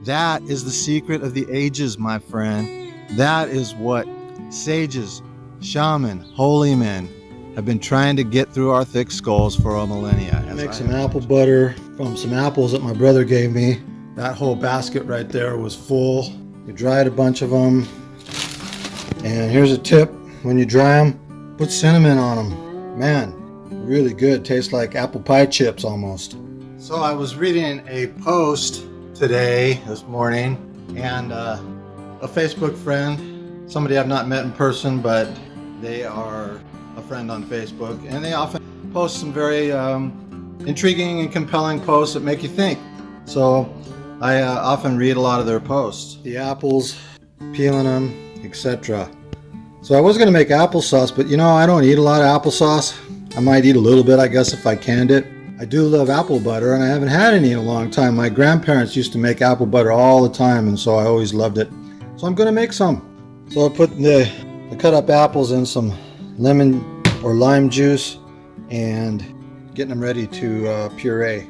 That is the secret of the ages, my friend. That is what sages, shaman, holy men have been trying to get through our thick skulls for a millennia. I make some apple butter from some apples that my brother gave me. That whole basket right there was full. You dried a bunch of them. And here's a tip. When you dry them, put cinnamon on them. Man, really good. Tastes like apple pie chips almost. So I was reading a post this morning, and a Facebook friend, somebody I've not met in person, but they are a friend on Facebook, and they often post some very intriguing and compelling posts that make you think. So I often read a lot of their posts. The apples, peeling them, etc. So I was going to make applesauce, but I don't eat a lot of applesauce. I might eat a little bit, I guess, if I canned it. I do love apple butter, and I haven't had any in a long time. My grandparents used to make apple butter all the time, and so I always loved it. So I'm going to make some. So I put the cut up apples in some lemon or lime juice and getting them ready to puree.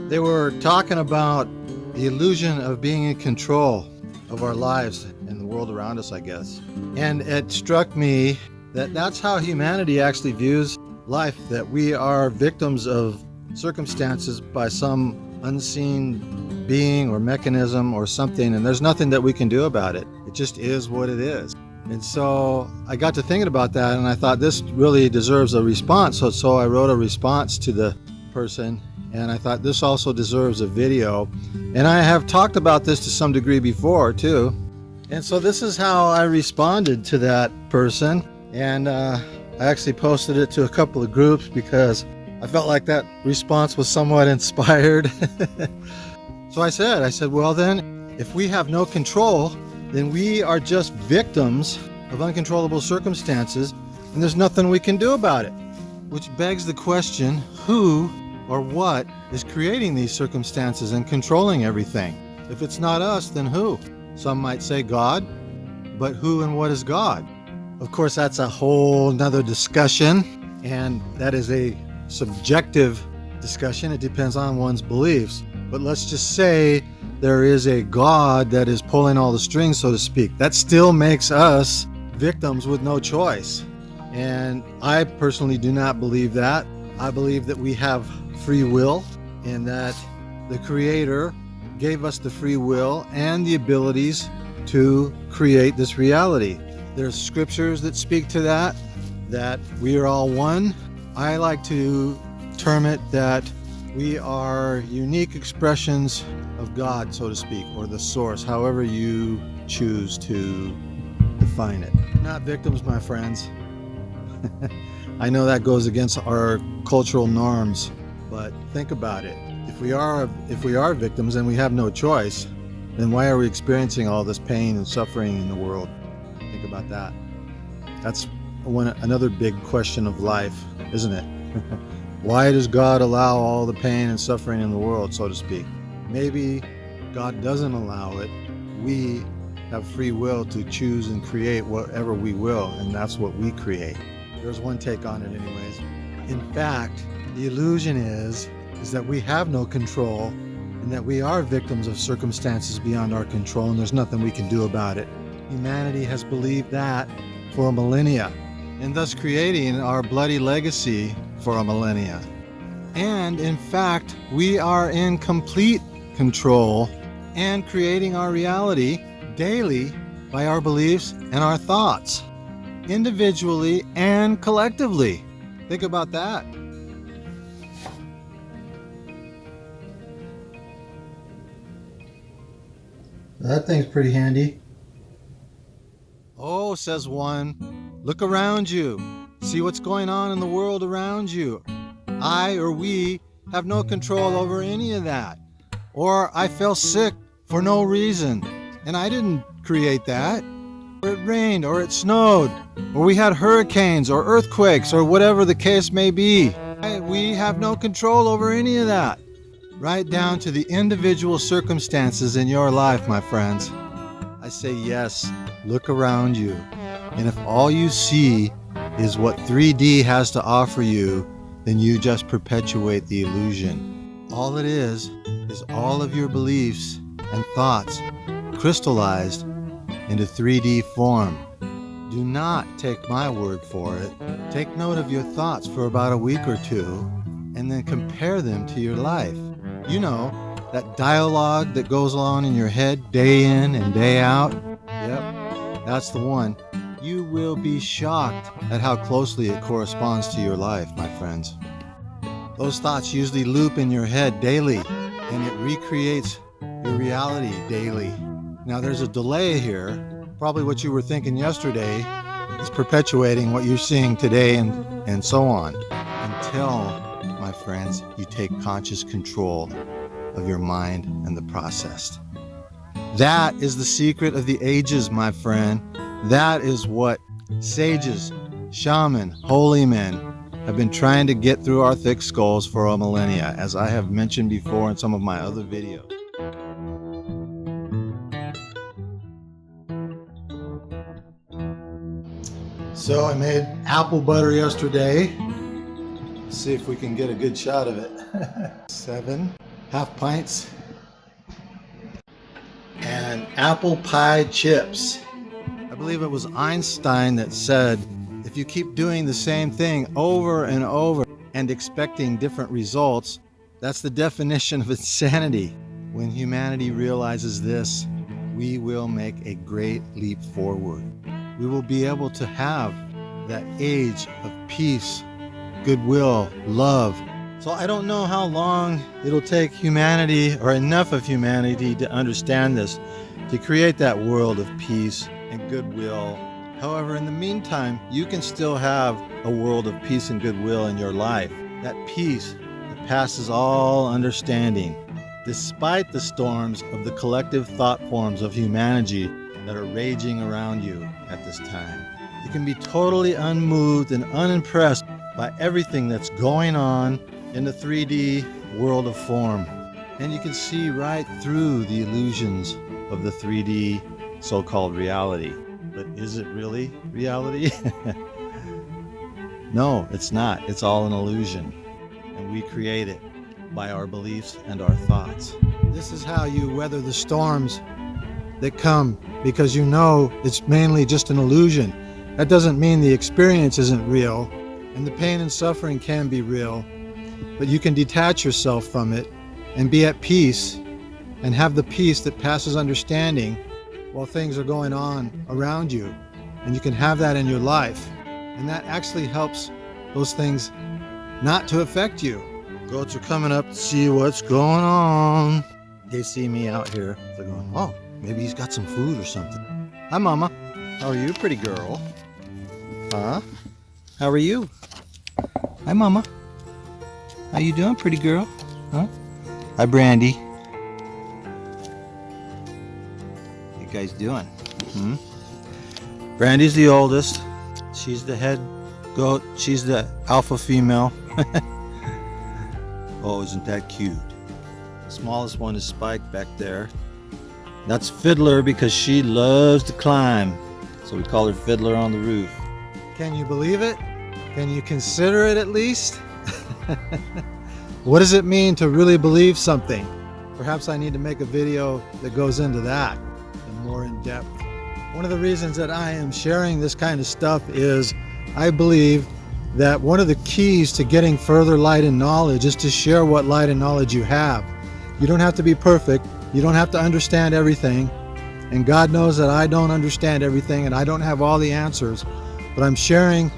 They were talking about the illusion of being in control of our lives and the world around us, I guess. And it struck me that that's how humanity actually views life, that we are victims of circumstances by some unseen being or mechanism or something, and there's nothing that we can do about it. It just is what it is. And so I got to thinking about that, and I thought this really deserves a response. So I wrote a response to the person, and I thought this also deserves a video. And I have talked about this to some degree before too. And so this is how I responded to that person. And I actually posted it to a couple of groups because I felt like that response was somewhat inspired. So I said, well then, if we have no control, then we are just victims of uncontrollable circumstances, and there's nothing we can do about it. Which begs the question, who or what is creating these circumstances and controlling everything? If it's not us, then who? Some might say God, but who and what is God? Of course, that's a whole nother discussion, and that is a subjective discussion. It depends on one's beliefs. But let's just say there is a God that is pulling all the strings, so to speak. That still makes us victims with no choice. And I personally do not believe that. I believe that we have free will, and that the Creator gave us the free will and the abilities to create this reality. There's scriptures that speak to that we are all one. I like to term it that we are unique expressions of God, so to speak, or the source, however you choose to define it. Not victims, my friends. I know that goes against our cultural norms, but think about it. If we are victims and we have no choice, then why are we experiencing all this pain and suffering in the world? Think about that. That's another big question of life, isn't it? Why does God allow all the pain and suffering in the world, so to speak? Maybe God doesn't allow it. We have free will to choose and create whatever we will, and that's what we create. There's one take on it anyways. In fact, the illusion is that we have no control, and that we are victims of circumstances beyond our control, and there's nothing we can do about it. Humanity has believed that for a millennia, and thus creating our bloody legacy for a millennia. And in fact, we are in complete control and creating our reality daily by our beliefs and our thoughts, individually and collectively. Think about that. That thing's pretty handy. Oh, says one, look around you. See what's going on in the world around you. I or we have no control over any of that. Or I fell sick for no reason, and I didn't create that. Or it rained, or it snowed, or we had hurricanes or earthquakes, or whatever the case may be. We have no control over any of that. Right down to the individual circumstances in your life, my friends. I say yes, look around you. And if all you see is what 3D has to offer you, then you just perpetuate the illusion. All it is all of your beliefs and thoughts crystallized into 3D form. Do not take my word for it. Take note of your thoughts for about a week or two, and then compare them to your life. You know, that dialogue that goes on in your head day in and day out? Yep, that's the one. You will be shocked at how closely it corresponds to your life, my friends. Those thoughts usually loop in your head daily, and it recreates your reality daily. Now there's a delay here. Probably what you were thinking yesterday is perpetuating what you're seeing today and so on. Until, my friends, you take conscious control of your mind and the process. That is the secret of the ages, my friend. That is what sages, shaman, holy men have been trying to get through our thick skulls for a millennia, as I have mentioned before in some of my other videos. So I made apple butter yesterday. Let's see if we can get a good shot of it. 7 half pints. And apple pie chips. I believe it was Einstein that said, if you keep doing the same thing over and over and expecting different results, that's the definition of insanity. When humanity realizes this, we will make a great leap forward. We will be able to have that age of peace, goodwill, love. So I don't know how long it'll take humanity, or enough of humanity, to understand this, to create that world of peace and goodwill. However, in the meantime, you can still have a world of peace and goodwill in your life. That peace that passes all understanding, despite the storms of the collective thought forms of humanity that are raging around you at this time. You can be totally unmoved and unimpressed by everything that's going on in the 3D world of form. And you can see right through the illusions of the 3D so-called reality. But is it really reality? No, it's not. It's all an illusion. And we create it by our beliefs and our thoughts. This is how you weather the storms that come, because you know it's mainly just an illusion. That doesn't mean the experience isn't real, and the pain and suffering can be real, but you can detach yourself from it and be at peace and have the peace that passes understanding while things are going on around you. And you can have that in your life, and that actually helps those things not to affect you. Goats are coming up to see what's going on. They see me out here, they're going, oh, maybe he's got some food or something. Hi, Mama. How are you, pretty girl? Huh? How are you? Hi, Mama. How you doing, pretty girl? Huh? Hi, Brandy. What you guys doing? Brandy's the oldest. She's the head goat. She's the alpha female. Oh, isn't that cute? The smallest one is Spike back there. That's Fiddler because she loves to climb. So we call her Fiddler on the roof. Can you believe it? Can you consider it at least? What does it mean to really believe something? Perhaps I need to make a video that goes into that and more in depth. One of the reasons that I am sharing this kind of stuff is I believe that one of the keys to getting further light and knowledge is to share what light and knowledge you have. You don't have to be perfect. You don't have to understand everything. And God knows that I don't understand everything and I don't have all the answers. But I'm sharing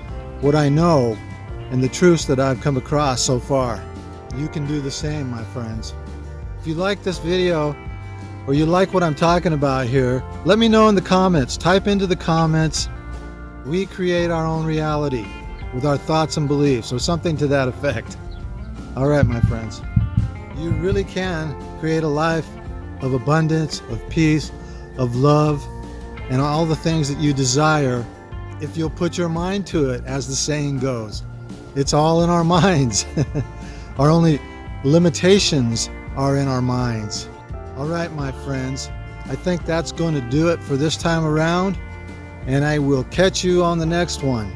what I know and the truths that I've come across so far. You can do the same, my friends. If you like this video or you like what I'm talking about here, let me know in the comments. Type into the comments, we create our own reality with our thoughts and beliefs, or something to that effect. All right, my friends. You really can create a life of abundance, of peace, of love, and all the things that you desire if you'll put your mind to it, as the saying goes. It's all in our minds. Our only limitations are in our minds. All right, my friends, I think that's going to do it for this time around, and I will catch you on the next one.